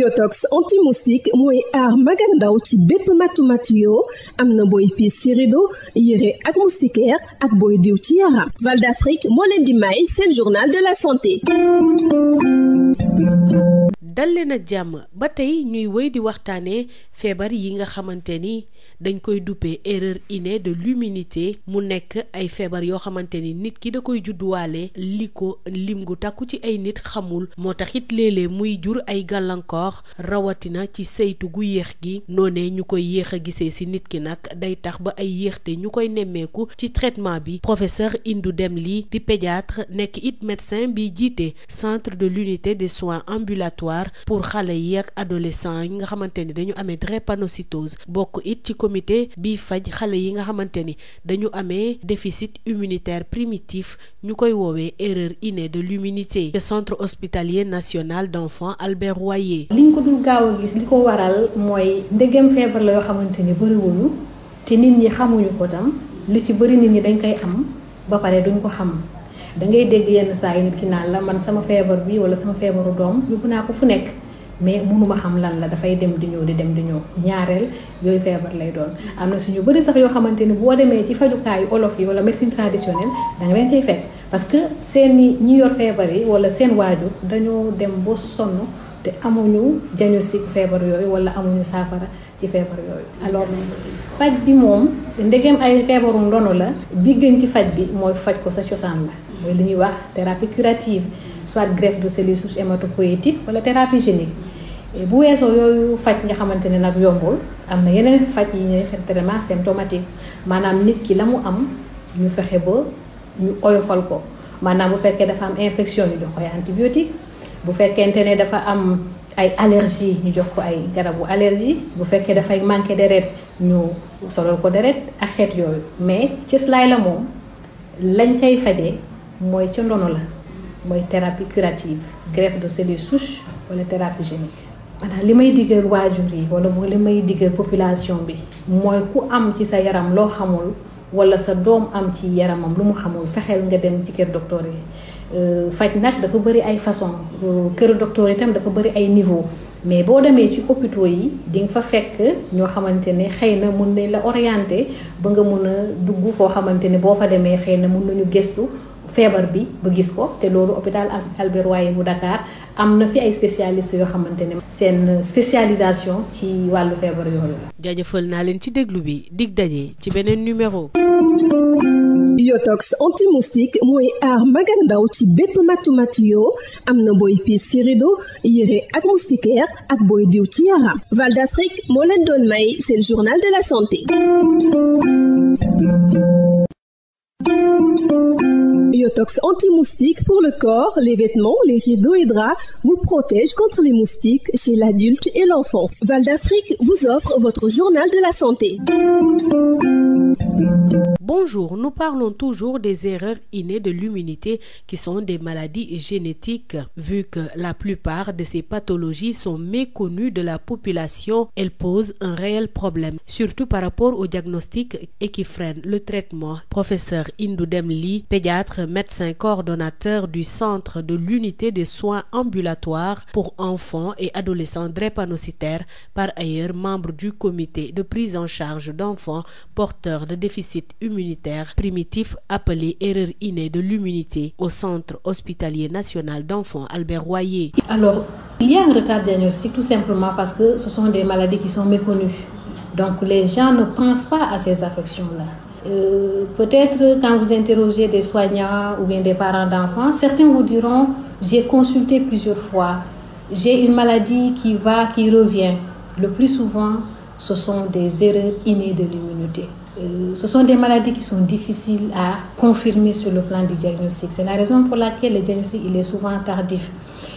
Biotox anti-moustique mooy aar mag ak ndaw ci bépp matu-matu yoo am na booy piis ci rido yére ak moustiquaire ak booy diw ci yaram. Val d'Afrique moo leen di may seen journal de la santé. dal leen ak jàmm ba tey ñuy wéy di waxtaanee feebar yi nga xamante ni dañ koy duppee erreur innée de l'immunité mu nekk ay feebar yoo xamante ni nit ki da koy judduwaale li ko lim gu takku ci ay nit xamul moo tax it léeg-léeg muy jur ay gàllankoor rawatina ci saytu gu yéex gi noonee ñu koy yéex a gisee si nit ki nag day tax ba ay yéexte ñu koy nemmeeku ci traitement bi. Professeur Indou Dème Ly di pédiatre nekk it médecin bi jiite centre de l'unité des soins ambulatoires pour xale yi ak adolescents yi nga xamante ni dañu amee drépanocytose bokk it ci comité bi faj xale yi nga xamante ni dañu amee déficit immunitaire primitif ñu koy woowee erreur innée de l'immunité te centre hospitalier national d'enfants Albert Royer. liñ ko dul gaaw a gis li ko waral mooy ndegem feebar la yoo xamante ni bëriwuñu te nit ñi xamuñu ko tam li ci bëri nit ñi dañ koy am ba pare duñ ko xam. da ngay dégg yenn saa yi nit ki naan la man sama feebar bi wala sama feebaru doom yóbbu naa ko fu nekk mais mënuma xam lan la dafay dem di ñëw di dem di ñëw ñaareel yooyu feebar lay doon. am na suñu bëri sax yoo xamante ni boo demee ci fajukaayu olof yi wala médecine traditionnelle da nga leen cay fekk parce que seen ñi yor feebar yi wala seen waajur dañoo dem ba sonn te amuñu diagnostic feebar yooyu wala amuñu saafara ci feebar yooyu. alors faj bi moom ndegem ay feebaru ndono la bi gën ci faj bi mooy faj ko sa cosaan la mooy li ñuy wax thérapie curative soit greffe de cellules souches hématopoïétiques wala thérapie génique. bu weesoo yooyu faj nga xamante ne nag yombul am na yeneen faj yi ñuy traitement symptomatique maanaam nit ki la mu am ñu fexe ba ñu oyofal ko maanaam bu fekkee dafa am infection ñu jox ko ay antibiotique bu fekkente ne dafa am ay allergie ñu jox ko ay garabu allergie bu fekkee dafay manqué deret ñu solal ko deret ak xeet yooyu mais cëslaay la moom lañ koy fajee mooy ca ndono la mooy thérapie curative greffe de cellules souches wala thérapie génique. maanaam li may digal waajur yi wala li may digal population bi mooy ku am ci sa yaram loo xamul wala sa doom am ci yaramam lu mu xamul fexeel nga dem ci kër docteur yi. faj nag dafa bëri ay façon kër docteur itam dafa bëri ay niveau mais boo demee ci hôpitaux yi di nga fa fekk ñoo xamante ne xëy na mun nañ la orienter ba nga mun a dugg foo xamante ne boo fa demee xëy na mun nañu gëstu feebar bi ba gis ko te loolu hôpital Albert Royer bu Dakar am na fi ay spécialistes yoo xamante ne seen spécialisation ci wàllu feebar yooyu la. jaajëfal naa leen ci déglu bi dig daje ci beneen numéro. Biotox anti-moustique mooy aar mag ak ndaw ci bépp matu-matu yoo am na booy piis ci rido yére ak moustiquaire ak booy diw ci yaram. Val d'Afrique moo leen doon may seen journal de la santé. Biotox anti-moustique pour le corps, les vêtements, les rideaux et draps vous protège contre les moustiques chez l'adulte et l'enfant. Val d'Afrique vous offre votre journal de la santé. Bonjour, nous parlons toujours des erreurs innées de l'immunité qui sont des maladies génétiques. Vu que la plupart de ces pathologies sont méconnues de la population, elles posent un réel problème, surtout par rapport au diagnostic et qui freinent le traitement. Professeur Indou Dème Ly, pédiatre, médecin coordonnateur du centre de l'unité des soins ambulatoires pour enfants et adolescents drépanocytaires, par ailleurs membre du comité de prise en charge d'enfants porteurs de déficit immunitaire primitif appelé erreur innée de l'immunité au centre hospitalier national d'enfants Albert Royer. Alors, il y a un retard diagnostique tout simplement parce que ce sont des maladies qui sont méconnues. Donc les gens ne pensent pas à ces affections-là. Peut-être quand vous interrogez des soignants ou bien des parents d'enfants, certains vous diront j'ai consulté plusieurs fois, j'ai une maladie qui va, qui revient. Le plus souvent, ce sont des erreurs innées de l'immunité. Ce sont des maladies qui sont difficiles à confirmer sur le plan du diagnostic. C'est la raison pour laquelle le diagnostic il est souvent tardif.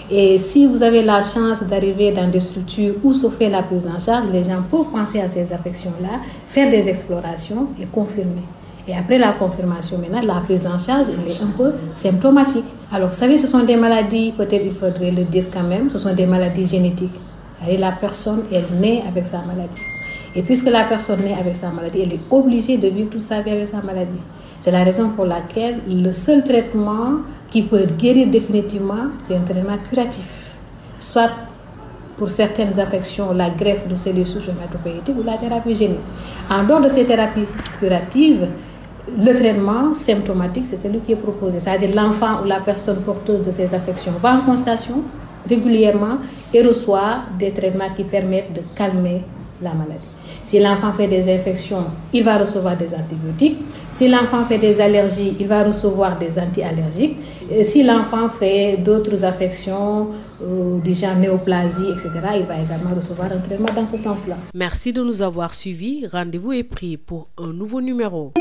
Et si vous avez la chance d'arriver dans des structures où se fait la prise en charge, les gens peuvent penser à ces affections-là, faire des explorations et confirmer. Et après la confirmation, maintenant, la prise en charge, elle est un peu symptomatique. Alors, vous savez, ce sont des maladies, peut-être il faudrait le dire quand même, ce sont des maladies génétiques. Et la personne, elle naît avec sa maladie. Et puisque la personne naît avec sa maladie, elle est obligée de vivre toute sa vie avec sa maladie. C'est la raison pour laquelle le seul traitement qui peut guérir définitivement, c'est un traitement curatif. Soit pour certaines affections, la greffe de cellules souches hématopoïétiques ou la thérapie génique. En dehors de ces thérapies curatives, le traitement symptomatique, c'est celui qui est proposé. C'est-à-dire l'enfant ou la personne porteuse de ces affections va en consultation régulièrement et reçoit des traitements qui permettent de calmer la maladie. Si l'enfant fait des infections, il va recevoir des antibiotiques. Si l'enfant fait des allergies, il va recevoir des anti-allergiques. Et si l'enfant fait d'autres affections, du genre néoplasie, etc., il va également recevoir un traitement dans ce sens-là. Merci de nous avoir suivis. Rendez-vous est pris pour un nouveau numéro.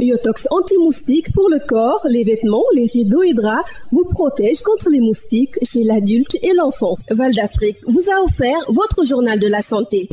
Yotox anti-moustique pour le corps, les vêtements, les rideaux et draps vous protège contre les moustiques chez l'adulte et l'enfant. Val d'Afrique vous a offert votre journal de la santé.